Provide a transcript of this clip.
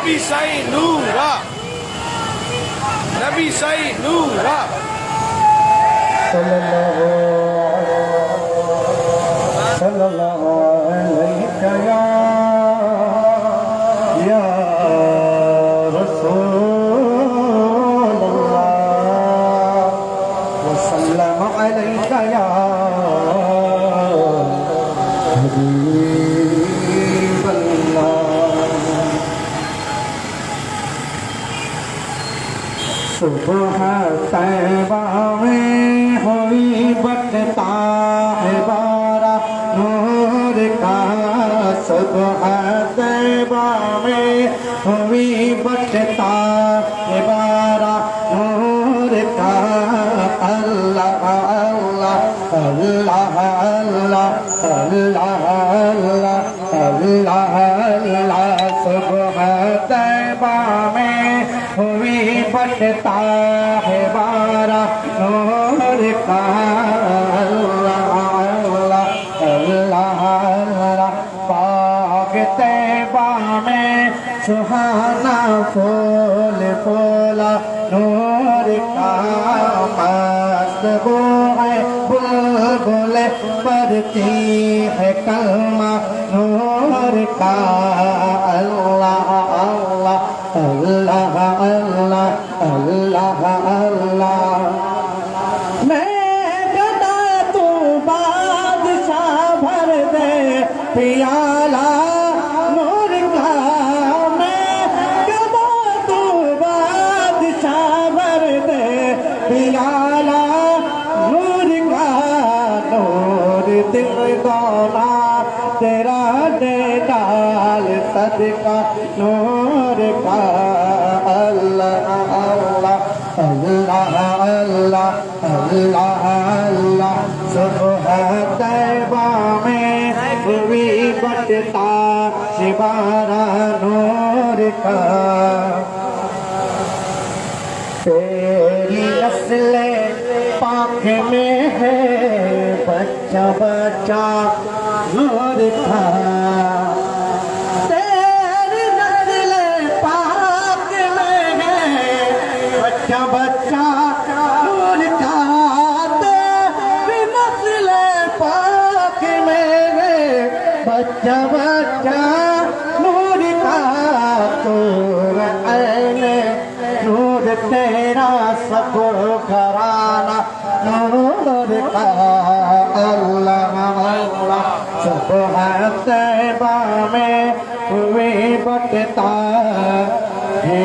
नबी साई नूरा नबी साई नूरा सल्लल्लाहु अलैहि या रसूलल्लाह व सल्लम अलैका या सुबह तैबा में हुई बटता है बारा नूर का सुबह तैबा में हुई बटता है बारा नूर का अल्लाह अल्लाह अल्लाह अल्लाह अल्लाह अल्लाह अल्लाह अल्लाह सुबह तैबा में हुई बटता है बारा नूर का अल्लाह अल्लाह अल्लाह अल्लाह पाक तैबा में सुहाना फूल फूला नूर का मस्त वो है बुलबुल पढ़ती है कलमा नूर का अल्लाह अल्लाह अल्लाह अल्लाह अल्लाह अल्लाह मैं गदा तू बादशाह भर दे पियाला नूर का मैं गदा तू बादशाह भर दे पियाला नूर का नूर दिल दोना तेरा दे डाल सदका नूर का अल्लाह अल्लाह अल्लाह अल्लाह अल्लाह अल्लाह सुबह तैबा में हुई बटता शिवारा नूर का तेरी नस्ल पाक में है बच्चा बच्चा नूर का तेरी नस्ल पाक में है बच्चा बच्चा नूर का तेरी नस्ल पाक में है बच्चा बच्चा नूर का तूर ऐने नूर तेरा सब घराना नूर का अल्लाह अल्लाह सुबह तैबा में हुए बटता है